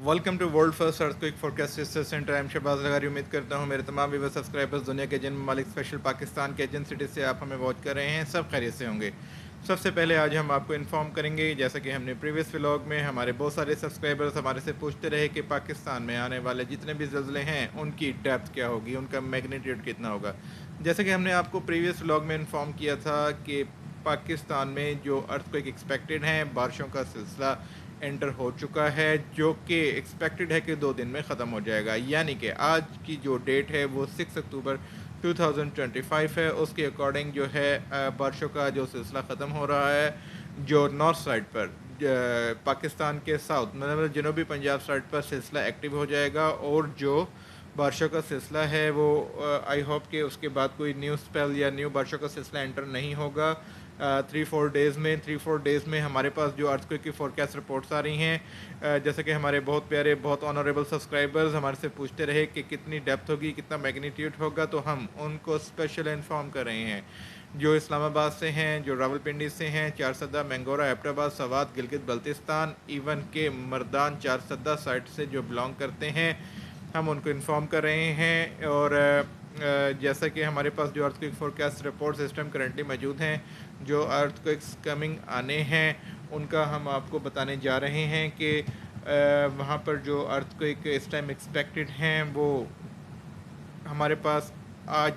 Welcome to world first earthquake forecast research center. I am Shahbaz लगारी। उम्मीद करता हूँ मेरे तमाम व्यूअर्स सब्सक्राइबर्स दुनिया के जिन ममालिक स्पेशल पाकिस्तान के जिन सिटी से आप हमें वॉच कर रहे हैं सब खैरियत से होंगे। सबसे पहले आज हम आपको इन्फॉर्म करेंगे, जैसा कि हमने प्रीवियस व्लॉग में हमारे बहुत सारे सब्सक्राइबर्स हमारे से पूछते रहे कि पाकिस्तान में आने वाले जितने भी ज़लज़ले हैं उनकी डेप्थ क्या होगी, उनका मैग्नीट्यूड कितना होगा। जैसे कि हमने आपको प्रीवियस व्लॉग में इन्फॉर्म किया था कि पाकिस्तान में जो अर्थक्वेक एक्सपेक्टेड हैं, बारिशों का सिलसिला एंटर हो चुका है, जो कि एक्सपेक्टेड है कि 2 दिन में ख़त्म हो जाएगा। यानी कि आज की जो डेट है वो 6 अक्टूबर 2025 है। उसके अकॉर्डिंग जो है बारिशों का जो सिलसिला ख़त्म हो रहा है। जो नॉर्थ साइड पर पाकिस्तान के साउथ मतलब जनूबी पंजाब साइड पर सिलसिला एक्टिव हो जाएगा, और जो बारिशों का सिलसिला है वो आई होप कि उसके बाद कोई न्यू स्पेल या न्यू बारिशों का सिलसिला एंटर नहीं होगा। 3-4 डेज़ में हमारे पास जो अर्थक्वेक की फोरकास्ट रिपोर्ट्स आ रही हैं, जैसे कि हमारे बहुत प्यारे बहुत ऑनरेबल सब्सक्राइबर्स हमारे से पूछते रहे कि कितनी डेप्थ होगी, कितना मैग्नीट्यूड होगा, तो हम उनको स्पेशल इन्फॉर्म कर रहे हैं। जो इस्लामाबाद से हैं, जो रावलपिंडी से हैं, चारसदा, मैंगोरा, एबटाबाद, सवात, गिलगित बल्तिस्तान, इवन के मर्दान चारसदा साइड से जो बिलोंग करते हैं, हम उनको इन्फॉर्म कर रहे हैं। और जैसा कि हमारे पास जो earthquake forecast report system currently मौजूद हैं, जो अर्थक्वेक्स कमिंग आने हैं उनका हम आपको बताने जा रहे हैं कि वहाँ पर जो अर्थक्वेक इस टाइम एक्सपेक्टेड हैं वो हमारे पास आज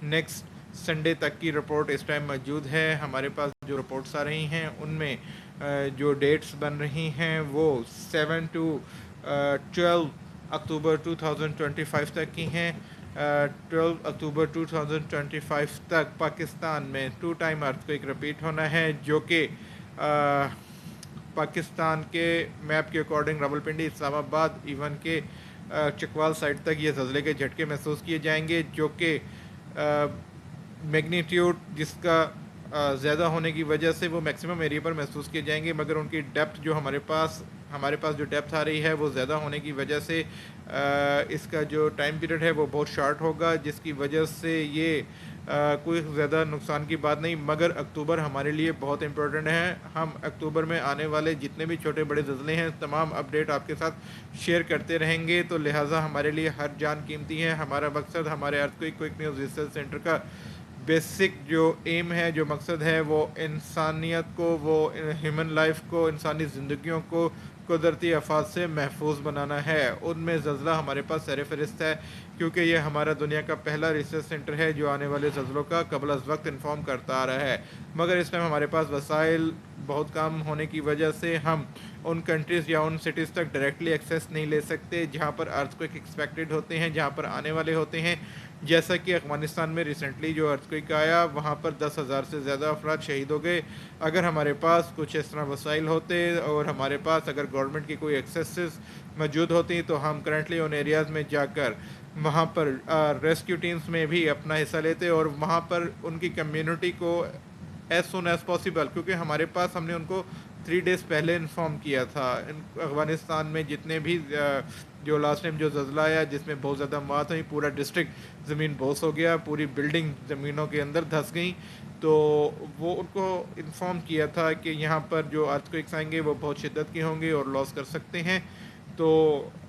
नेक्स्ट संडे तक की रिपोर्ट इस टाइम मौजूद है। हमारे पास जो रिपोर्ट्स आ रही हैं उनमें जो डेट्स बन रही हैं वो 7 to 12 अक्टूबर 2025 तक की हैं। 12 अक्टूबर 2025 तक पाकिस्तान में 2 टाइम अर्थक्वेक रिपीट होना है, जो कि पाकिस्तान के मैप के अकॉर्डिंग रावलपिंडी, इस्लामाबाद, इवन के चकवाल साइड तक ये ज़लज़ले के झटके महसूस किए जाएंगे, जो कि मैग्नीट्यूड जिसका ज़्यादा होने की वजह से वो मैक्सिमम एरिया पर महसूस किए जाएंगे, मगर उनकी डेप्थ जो हमारे पास जो डेप्थ आ रही है वो ज़्यादा होने की वजह से इसका जो टाइम पीरियड है वो बहुत शार्ट होगा, जिसकी वजह से ये कोई ज़्यादा नुकसान की बात नहीं। मगर अक्टूबर हमारे लिए बहुत इंपॉर्टेंट है। हम अक्टूबर में आने वाले जितने भी छोटे बड़े ज़लज़ले हैं तमाम अपडेट आपके साथ शेयर करते रहेंगे, तो लिहाजा हमारे लिए हर जान कीमती है। हमारा मकसद हमारे earthquake quick news research centre का बेसिक जो एम है, जो मकसद है, वो इंसानियत को, वो ह्यूमन लाइफ को, इंसानी ज़िंदगियों को कुदरती आफात से महफूज बनाना है। उनमें ज़लज़ला हमारे पास सर फहरिस्त है, क्योंकि ये हमारा दुनिया का पहला रिसर्च सेंटर है जो आने वाले ज़लज़लों का कबल अज़ वक्त इन्फॉर्म करता आ रहा है। मगर इस टाइम हमारे पास वसाइल बहुत कम होने की वजह से हम उन कंट्रीज़ या उन सिटीज़ तक डायरेक्टली एक्सेस नहीं ले सकते जहाँ पर अर्थक्वेक एक्सपेक्टेड होते हैं, जहाँ पर आने वाले होते हैं। जैसा कि अफ़गानिस्तान में रिसेंटली जो अर्थक्वेक आया, वहाँ पर 10,000 से ज़्यादा अफराद शहीद हो गए। अगर हमारे पास कुछ इस तरह वसाइल होते और हमारे पास अगर गवर्नमेंट की कोई एक्सेस मौजूद होती, तो हम करंटली उन एरियाज़ में जाकर वहाँ पर रेस्क्यू टीम्स में भी अपना हिस्सा लेते और वहाँ पर उनकी कम्युनिटी को एज सुन एज़ पॉसिबल, क्योंकि हमारे पास हमने उनको 3 डेज़ पहले इन्फॉर्म किया था। अफ़गानिस्तान में जितने भी जो लास्ट टाइम जो ज़लज़ला आया जिसमें बहुत ज़्यादा मौत हुई, पूरा डिस्ट्रिक्ट ज़मीन बोस हो गया, पूरी बिल्डिंग ज़मीनों के अंदर धंस गई, तो वो उनको इन्फॉर्म किया था कि यहाँ पर जो अर्थक्वेक्स आएंगे वो बहुत शिद्दत के होंगे और लॉस कर सकते हैं। तो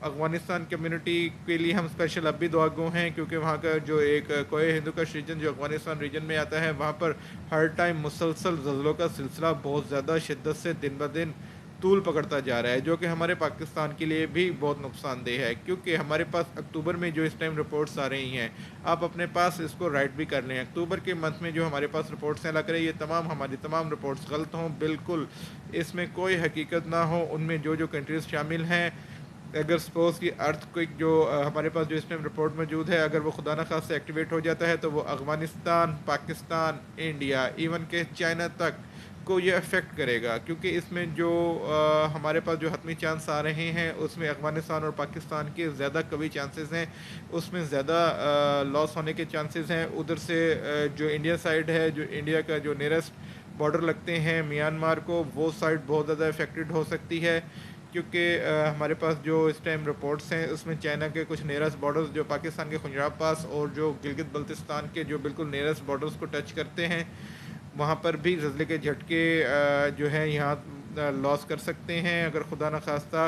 अफ़गानिस्तान कम्युनिटी के लिए हम स्पेशल अब भी दुआगो हैं, क्योंकि वहाँ का जो एक कोई हिंदुकश रीजन जो अफ़गानिस्तान रीजन में आता है, वहाँ पर हर टाइम मुसलसल ज़लज़लों का सिलसिला बहुत ज़्यादा शिद्दत से दिन ब दिन तूल पकड़ता जा रहा है, जो कि हमारे पाकिस्तान के लिए भी बहुत नुकसानदेह है। क्योंकि हमारे पास अक्टूबर में जो इस टाइम रिपोर्ट्स आ रही हैं, आप अपने पास इसको राइट भी कर लें। अक्टूबर के मंथ में जो हमारे पास रिपोर्ट्स हैं लग रही है, हमारी तमाम रिपोर्ट्स गलत हों, बिल्कुल इसमें कोई हकीकत ना हो। उनमें जो जो कंट्रीज़ शामिल हैं, अगर सपोज़ कि अर्थक्वेक जो हमारे पास जो इस टाइम रिपोर्ट मौजूद है, अगर वो खुदा न खास्ता एक्टिवेट हो जाता है, तो वो अफ़गानिस्तान, पाकिस्तान, इंडिया, इवन के चाइना तक को ये अफेक्ट करेगा। क्योंकि इसमें जो हमारे पास जो हतमी चांस आ रहे हैं उसमें अफ़गानिस्तान और पाकिस्तान के ज़्यादा कभी चांसेस हैं, उसमें ज़्यादा लॉस होने के चांसेस हैं। उधर से जो इंडिया साइड है, जो इंडिया का जो नियरेस्ट बॉर्डर लगते हैं म्यांमार को, वो साइड बहुत ज़्यादा अफेक्टेड हो सकती है। क्योंकि हमारे पास जो इस टाइम रिपोर्ट्स हैं उसमें चाइना के कुछ नियरेस्ट बॉर्डर्स जो पाकिस्तान के खुंजराब पास और जो गिलगित बल्तिस्तान के जो बिल्कुल नियरेस्ट बॉर्डर्स को टच करते हैं, वहाँ पर भी ज़लज़ले के झटके जो हैं यहाँ लॉस कर सकते हैं। अगर खुदा न खास्ता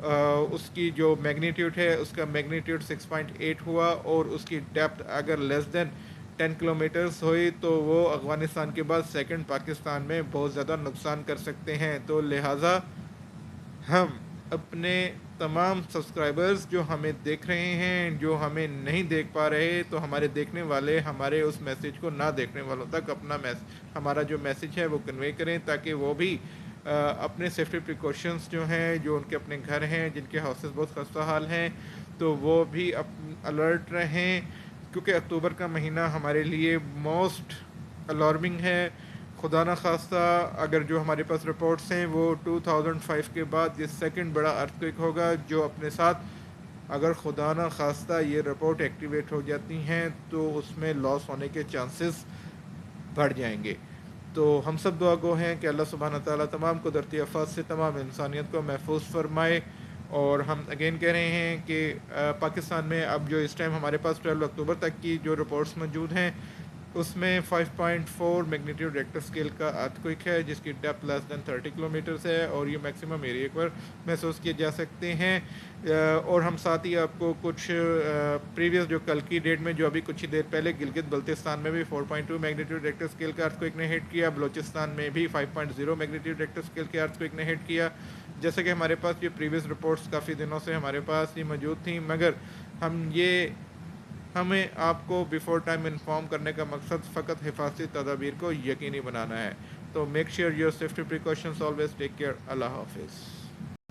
اس کی جو میگنیٹیوڈ ہے اس کا میگنیٹیوڈ 6.8 ہوا اور اس کی ڈیپتھ اگر لیس دین 10 کلومیٹرز ہوئی تو وہ افغانستان کے بعد سیکنڈ پاکستان میں بہت زیادہ نقصان کر سکتے ہیں. تو لہٰذا ہم اپنے تمام سبسکرائبرز جو ہمیں دیکھ رہے ہیں، جو ہمیں نہیں دیکھ پا رہے، تو ہمارے دیکھنے والے ہمارے اس میسیج کو نہ دیکھنے والوں تک اپنا ہمارا جو میسیج ہے وہ کنوے کریں، تاکہ وہ بھی اپنے سیفٹی پریکاشنز جو ہیں، جو ان کے اپنے گھر ہیں، جن کے ہاؤسز بہت خستہ حال ہیں، تو وہ بھی الرٹ رہیں. کیونکہ اکتوبر کا مہینہ ہمارے لیے موسٹ الارمنگ ہے. خدا نہ خواستہ اگر جو ہمارے پاس رپورٹس ہیں وہ 2005 کے بعد یہ سیکنڈ بڑا ارتھ ہوگا جو اپنے ساتھ، اگر خدا نہ خواستہ یہ رپورٹ ایکٹیویٹ ہو جاتی ہیں تو اس میں لاس ہونے کے چانسز بڑھ جائیں گے. تو ہم سب دعا گو ہیں کہ اللہ سبحانہ تعالیٰ تمام قدرتی آفات سے تمام انسانیت کو محفوظ فرمائے. اور ہم اگین کہہ رہے ہیں کہ پاکستان میں اب جو اس ٹائم ہمارے پاس 12 اکتوبر تک کی جو رپورٹس موجود ہیں اس میں 5.4 میگنیٹیوڈ ریکٹر اسکیل کا ارتھ ہے، جس کی ڈیپتھ لیس دین 30 کلومیٹرز ہے اور یہ میکسیمم ایریا پر محسوس کیے جا سکتے ہیں. اور ہم ساتھ ہی آپ کو کچھ پریویس جو کل کی ڈیٹ میں جو ابھی کچھ ہی دیر پہلے گلگت بلتستان میں بھی 4.2 میگنیٹیوڈ ریکٹر اسکیل کا ارتھ نے ہٹ کیا، بلوچستان میں بھی 5.0 میگنیٹیوڈ ریکٹر اسکیل کے ارتھ نے ہٹ کیا. جیسے کہ ہمارے پاس یہ پریویس رپورٹس کافی دنوں سے ہمارے پاس یہ موجود تھیں، مگر ہمیں آپ کو بیفور ٹائم انفارم کرنے کا مقصد فقط حفاظتی تدابیر کو یقینی بنانا ہے. تو make share your safety precautions always. Take care. اللہ حافظ.